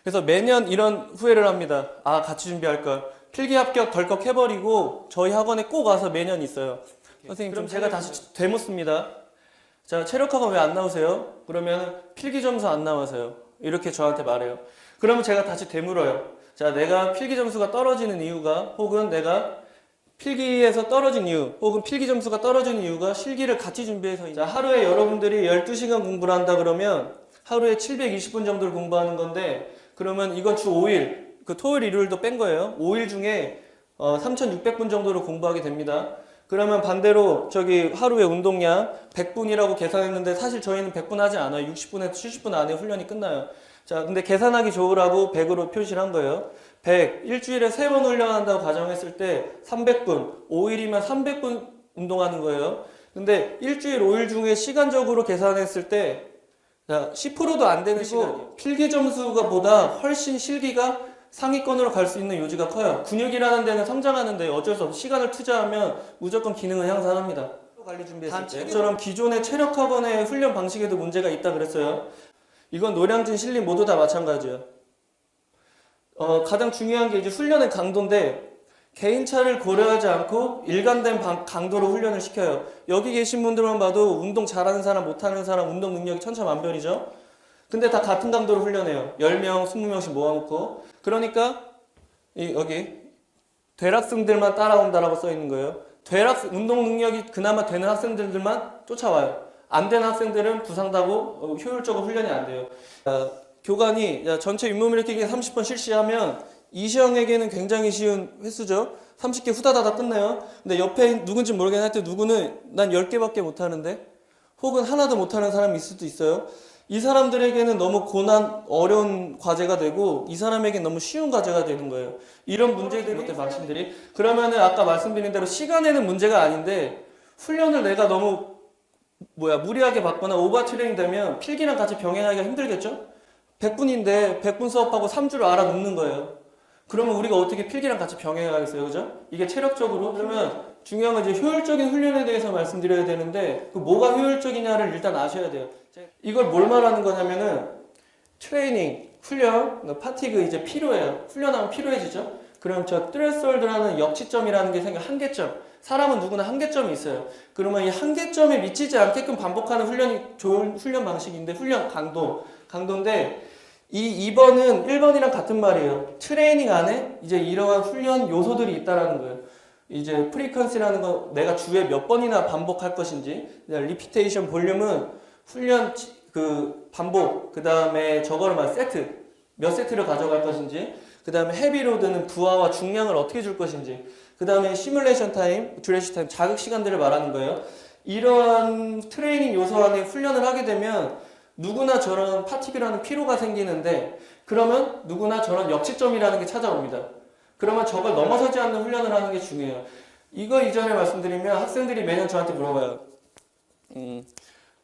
그래서 매년 이런 후회를 합니다. 아, 같이 준비할 걸. 필기 합격 덜컥 해버리고 저희 학원에 꼭 와서 매년 있어요. 선생님, 그럼 제가 다시 되묻습니다. 자, 체력학원 왜 안 나오세요? 그러면 필기 점수 안 나와서요. 이렇게 저한테 말해요. 그러면 제가 다시 되물어요. 자, 내가 필기 점수가 떨어지는 이유가, 혹은 내가 필기에서 떨어진 이유, 혹은 필기 점수가 떨어지는 이유가 실기를 같이 준비해서. 자, 하루에 여러분들이 12시간 공부를 한다 그러면 하루에 720분 정도를 공부하는 건데, 그러면 이건 주 5일, 그 토요일 일요일도 뺀 거예요. 5일 중에 3,600분 정도를 공부하게 됩니다. 그러면 반대로 저기 하루에 운동량 100분이라고 계산했는데 사실 저희는 100분 하지 않아요. 60분에서 70분 안에 훈련이 끝나요. 자, 근데 계산하기 좋으라고 100으로 표시를 한 거예요. 100, 일주일에 3번 훈련한다고 가정했을 때 300분, 5일이면 300분 운동하는 거예요. 근데 일주일 5일 중에 시간적으로 계산했을 때 10%도 안 되는 시간이에요. 필기 점수가 보다 훨씬 실기가 상위권으로 갈 수 있는 요지가 커요. 근육이라는 데는 성장하는데 어쩔 수 없이 시간을 투자하면 무조건 기능은 향상합니다. 관리 준비했을 때처럼 기존의 체력학원의 훈련 방식에도 문제가 있다 그랬어요. 이건 노량진, 신림 모두 다 마찬가지예요. 가장 중요한 게 이제 훈련의 강도인데, 개인차를 고려하지 않고 일관된 강도로 훈련을 시켜요. 여기 계신 분들만 봐도 운동 잘하는 사람, 못하는 사람, 운동 능력이 천차만별이죠. 근데 다 같은 강도로 훈련해요. 10명, 20명씩 모아놓고. 그러니까 여기 되락생들만 따라온다라고 써 있는 거예요. 운동 능력이 그나마 되는 학생들만 쫓아와요. 안 되는 학생들은 부상당하고 효율적으로 훈련이 안 돼요. 교관이 전체 윗몸 일으키기 30번 실시하면 이시영에게는 굉장히 쉬운 횟수죠. 30개 후다다다 끝나요. 근데 옆에 누군지 모르겠는 할때 누구는 난 10개밖에 못하는데, 혹은 하나도 못하는 사람이 있을 수도 있어요. 이 사람들에게는 너무 어려운 과제가 되고 이 사람에게는 너무 쉬운 과제가 되는 거예요. 이런 문제들이 그때 말씀드리. 그러면은 아까 말씀드린 대로 시간에는 문제가 아닌데, 훈련을 내가 너무 무리하게 받거나 오버 트레이닝 되면 필기랑 같이 병행하기가 힘들겠죠? 100분인데 100분 수업하고 3주를 알아놓는 거예요. 그러면 우리가 어떻게 필기랑 같이 병행하겠어요, 그죠? 이게 체력적으로. 그러면 중요한 건 이제 효율적인 훈련에 대해서 말씀드려야 되는데, 그 뭐가 효율적이냐를 일단 아셔야 돼요. 이걸 뭘 말하는 거냐면은 트레이닝, 훈련, 파티그, 이제 피로해요. 훈련하면 피로해지죠? 그럼 저 트레스홀드라는 역치점이라는 게 한계점. 사람은 누구나 한계점이 있어요. 그러면 이 한계점에 미치지 않게끔 반복하는 훈련이 좋은 훈련 방식인데, 훈련 강도인데, 이 2번은 1번이랑 같은 말이에요. 트레이닝 안에 이제 이러한 훈련 요소들이 있다라는 거예요. 이제 프리퀀시라는 건 내가 주에 몇 번이나 반복할 것인지, 리피테이션 볼륨은 훈련 그 반복, 그 다음에 저거를 세트, 몇 세트를 가져갈 것인지, 그 다음에 헤비로드는 부하와 중량을 어떻게 줄 것인지, 그 다음에 시뮬레이션 타임, 듀레이션 타임, 자극 시간들을 말하는 거예요. 이러한 트레이닝 요소 안에 훈련을 하게 되면 누구나 저런 파티비라는 피로가 생기는데, 그러면 누구나 저런 역치점이라는 게 찾아옵니다. 그러면 저걸 넘어서지 않는 훈련을 하는 게 중요해요. 이거 이전에 말씀드리면 학생들이 매년 저한테 물어봐요.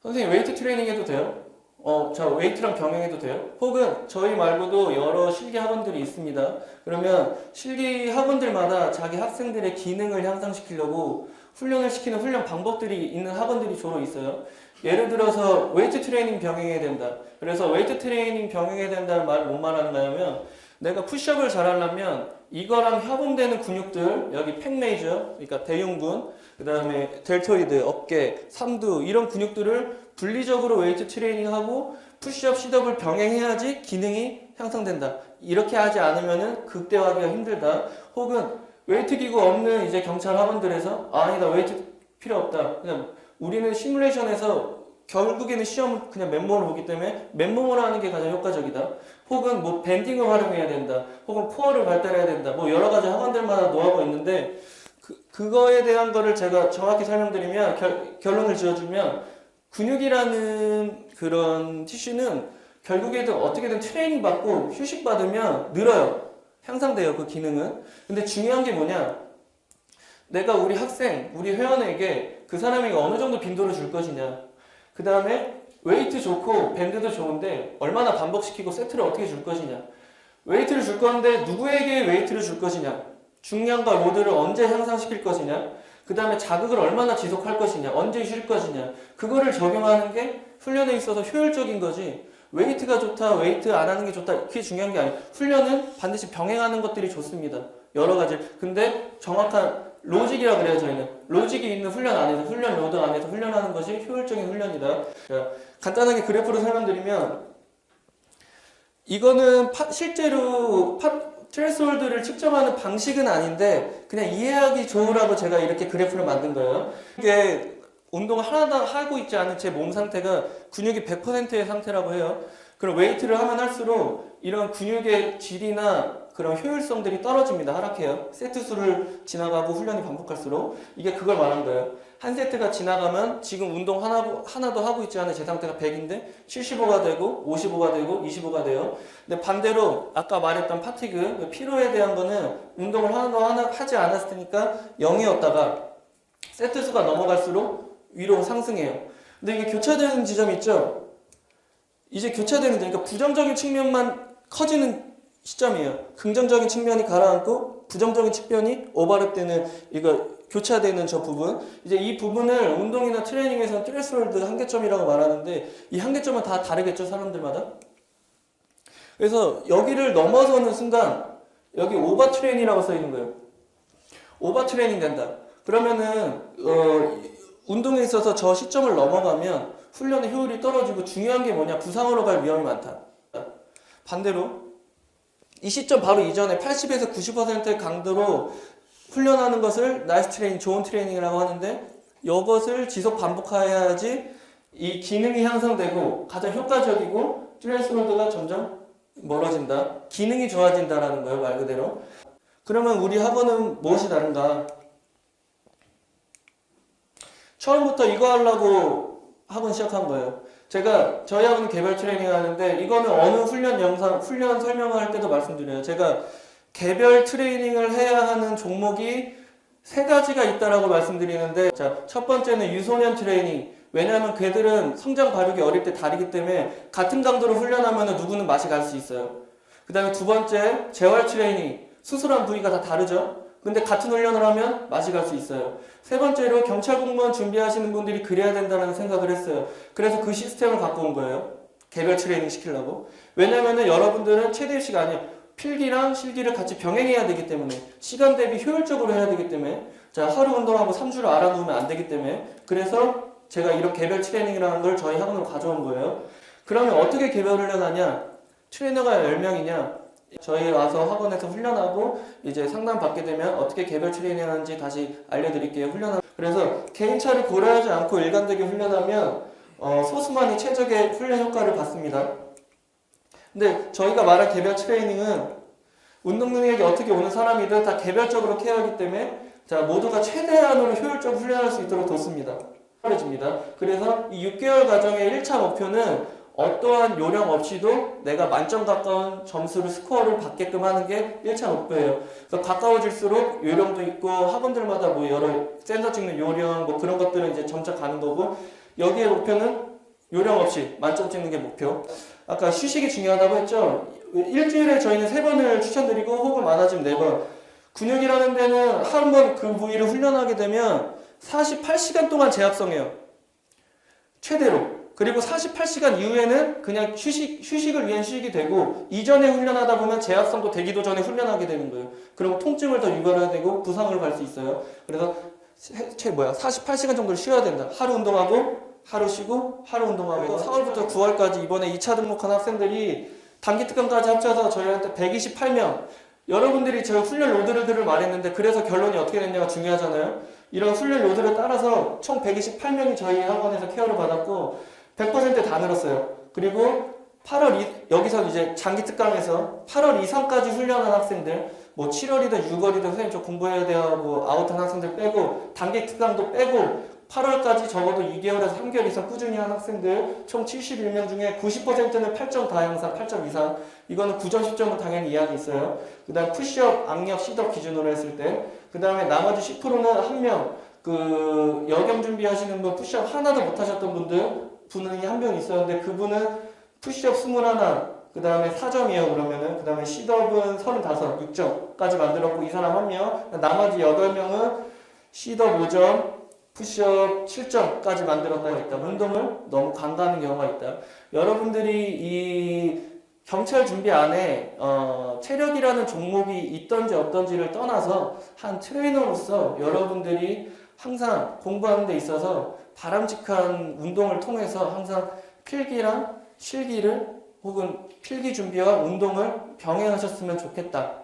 선생님 웨이트 트레이닝 해도 돼요? 저 웨이트랑 병행해도 돼요? 혹은 저희 말고도 여러 실기 학원들이 있습니다. 그러면 실기 학원들마다 자기 학생들의 기능을 향상시키려고 훈련을 시키는 훈련 방법들이 있는 학원들이 주로 있어요. 예를 들어서 웨이트 트레이닝 병행해야 된다. 그래서 웨이트 트레이닝 병행해야 된다는 말을 뭔 말하는 거냐면, 내가 푸시업을 잘하려면 이거랑 협응되는 근육들, 여기 팩메이저, 그러니까 대흉근, 그 다음에 델토이드, 어깨, 삼두, 이런 근육들을 분리적으로 웨이트 트레이닝하고 푸시업, 시업을 병행해야지 기능이 향상된다. 이렇게 하지 않으면은 극대화하기가 힘들다. 혹은 웨이트 기구 없는 이제 경찰 학원들에서 아니다, 웨이트 필요 없다. 그냥 우리는 시뮬레이션에서 결국에는 시험은 그냥 맨몸으로 보기 때문에 맨몸으로 하는 게 가장 효과적이다. 혹은 밴딩을 활용해야 된다. 혹은 코어를 발달해야 된다. 여러 가지 학원들마다 노하우가 있는데, 그거에 대한 거를 제가 정확히 설명드리면, 결론을 지어주면, 근육이라는 그런 티슈는 결국에는 어떻게든 트레이닝 받고 휴식 받으면 늘어요. 향상돼요, 그 기능은. 근데 중요한 게 뭐냐? 내가 우리 학생, 우리 회원에게 그 사람에게 어느 정도 빈도를 줄 것이냐. 그 다음에 웨이트 좋고 밴드도 좋은데 얼마나 반복시키고 세트를 어떻게 줄 것이냐. 웨이트를 줄 건데 누구에게 웨이트를 줄 것이냐. 중량과 로드를 언제 향상시킬 것이냐. 그 다음에 자극을 얼마나 지속할 것이냐. 언제 쉴 것이냐. 그거를 적용하는 게 훈련에 있어서 효율적인 거지. 웨이트가 좋다, 웨이트 안 하는 게 좋다, 그게 중요한 게 아니에요. 훈련은 반드시 병행하는 것들이 좋습니다. 여러 가지. 근데 정확한 로직이라 그래요, 저희는. 로직이 있는 훈련 안에서, 훈련 로드 안에서 훈련하는 것이 효율적인 훈련이다. 간단하게 그래프로 설명드리면, 이거는 실제로 트레스홀드를 측정하는 방식은 아닌데, 그냥 이해하기 좋으라고 제가 이렇게 그래프를 만든 거예요. 이게 운동을 하나도 하고 있지 않은 제 몸 상태가 근육이 100%의 상태라고 해요. 그럼 웨이트를 하면 할수록 이런 근육의 질이나 그런 효율성들이 떨어집니다. 하락해요. 세트 수를 지나가고 훈련이 반복할수록 이게 그걸 말한 거예요. 한 세트가 지나가면 지금 운동 하나도 하고 있지 않은 제 상태가 100인데 75가 되고 55가 되고 25가 돼요. 근데 반대로 아까 말했던 파티그, 피로에 대한 거는 운동을 하나도 하지 않았을 테니까 0이었다가 세트 수가 넘어갈수록 위로 상승해요. 근데 이게 교차되는 지점이 있죠? 이제 교차되는, 그러니까 부정적인 측면만 커지는 시점이에요. 긍정적인 측면이 가라앉고 부정적인 측면이 오버랩되는, 이거 교차되는 저 부분. 이제 이 부분을 운동이나 트레이닝에서는 트레스홀드 한계점이라고 말하는데, 이 한계점은 다 다르겠죠, 사람들마다. 그래서 여기를 넘어서는 순간 여기 오버 트레이닝이라고 써 있는 거예요. 오버 트레이닝 된다. 그러면은 운동에 있어서 저 시점을 넘어가면 훈련의 효율이 떨어지고, 중요한 게 뭐냐, 부상으로 갈 위험이 많다. 반대로 이 시점 바로 이전에 80에서 90%의 강도로 훈련하는 것을 나이스 트레이닝, 좋은 트레이닝이라고 하는데, 이것을 지속 반복해야지 이 기능이 향상되고 가장 효과적이고 트레스홀드가 점점 멀어진다. 기능이 좋아진다라는 거예요, 말 그대로. 그러면 우리 학원은 무엇이 다른가? 처음부터 이거 하려고 학원 시작한 거예요. 제가 저희 학원 개별 트레이닝 하는데, 이거는 어느 훈련 영상, 훈련 설명을 할 때도 말씀드려요. 제가 개별 트레이닝을 해야 하는 종목이 3가지가 있다라고 말씀드리는데, 자, 첫 번째는 유소년 트레이닝. 왜냐하면 걔들은 성장 발육이 어릴 때 다르기 때문에 같은 강도로 훈련하면 누구는 맛이 갈 수 있어요. 그 다음에 두 번째, 재활 트레이닝. 수술한 부위가 다 다르죠. 근데 같은 훈련을 하면 맛이 갈 수 있어요. 세 번째로 경찰 공무원 준비하시는 분들이 그래야 된다는 생각을 했어요. 그래서 그 시스템을 갖고 온 거예요. 개별 트레이닝 시키려고. 왜냐면은 여러분들은 최대 입식 아니에요. 필기랑 실기를 같이 병행해야 되기 때문에, 시간 대비 효율적으로 해야 되기 때문에, 자, 하루 운동하고 3주를 알아놓으면 안 되기 때문에, 그래서 제가 이런 개별 트레이닝이라는 걸 저희 학원으로 가져온 거예요. 그러면 어떻게 개별 훈련하냐? 트레이너가 10명이냐? 저희 와서 학원에서 훈련하고 이제 상담 받게 되면 어떻게 개별 트레이닝 하는지 다시 알려드릴게요. 그래서 개인차를 고려하지 않고 일관되게 훈련하면 소수만이 최적의 훈련 효과를 받습니다. 근데 저희가 말한 개별 트레이닝은 운동 능력이 어떻게 오는 사람이든 다 개별적으로 케어하기 때문에, 자, 모두가 최대한으로 효율적으로 훈련할 수 있도록 돕습니다. 그래서 이 6개월 과정의 1차 목표는 어떠한 요령 없이도 내가 만점 가까운 점수를, 스코어를 받게끔 하는 게 1차 목표예요. 그래서 가까워질수록 요령도 있고, 학원들마다 뭐 여러 센서 찍는 요령, 뭐 그런 것들은 이제 점차 가는 거고, 여기에 목표는 요령 없이 만점 찍는 게 목표. 아까 휴식이 중요하다고 했죠? 일주일에 저희는 3번을 추천드리고, 혹은 많아지면 4번. 근육이라는 데는 한 번 그 부위를 훈련하게 되면 48시간 동안 재합성해요. 최대로. 그리고 48시간 이후에는 그냥 휴식을 위한 휴식이 되고, 이전에 훈련하다 보면 재합성도 되기도 전에 훈련하게 되는 거예요. 그리고 통증을 더 유발해야 되고 부상을 갈 수 있어요. 그래서 48시간 정도를 쉬어야 된다. 하루 운동하고 하루 쉬고 하루 운동하고. 4월부터 9월까지 이번에 2차 등록한 학생들이 단기 특강까지 합쳐서 저희한테 128명. 여러분들이 제가 훈련 로드를 말했는데, 그래서 결론이 어떻게 됐냐가 중요하잖아요. 이런 훈련 로드를 따라서 총 128명이 저희 학원에서 케어를 받았고, 100% 다 늘었어요. 그리고 8월 여기서 이제 장기 특강에서 8월 이상까지 훈련한 학생들, 뭐 7월이든 6월이든 선생님 저 공부해야 돼요, 뭐 아웃한 학생들 빼고, 단기 특강도 빼고 8월까지 적어도 2개월에서 3개월 이상 꾸준히 한 학생들 총 71명 중에 90%는 8점 다향상, 8점 이상. 이거는 9점, 10점은 당연히 이하가 있어요. 그 다음 푸시업, 악력, 시덥 기준으로 했을 때. 그 다음에 나머지 10%는 한 명, 그 여경 준비하시는 분, 푸시업 하나도 못 하셨던 분이 한 명 있었는데, 그분은 푸시업 21, 그 다음에 4점이에요. 그러면은 그 다음에 시덥은 35, 6점까지 만들었고, 이 사람 한 명. 나머지 8명은 시덥 5점, 푸시업 7점까지 만들었던 경우가 있다. 운동을 너무 강조하는 경우가 있다. 여러분들이 이 경찰 준비 안에 체력이라는 종목이 있던지 없던지를 떠나서 한 트레이너로서 여러분들이 항상 공부하는 데 있어서 바람직한 운동을 통해서 항상 필기랑 실기를 혹은 필기 준비와 운동을 병행하셨으면 좋겠다.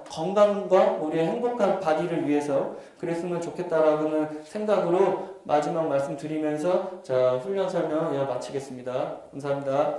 건강과 우리의 행복한 바디를 위해서 그랬으면 좋겠다라는 생각으로 마지막 말씀드리면서 자, 훈련 설명 마치겠습니다. 감사합니다.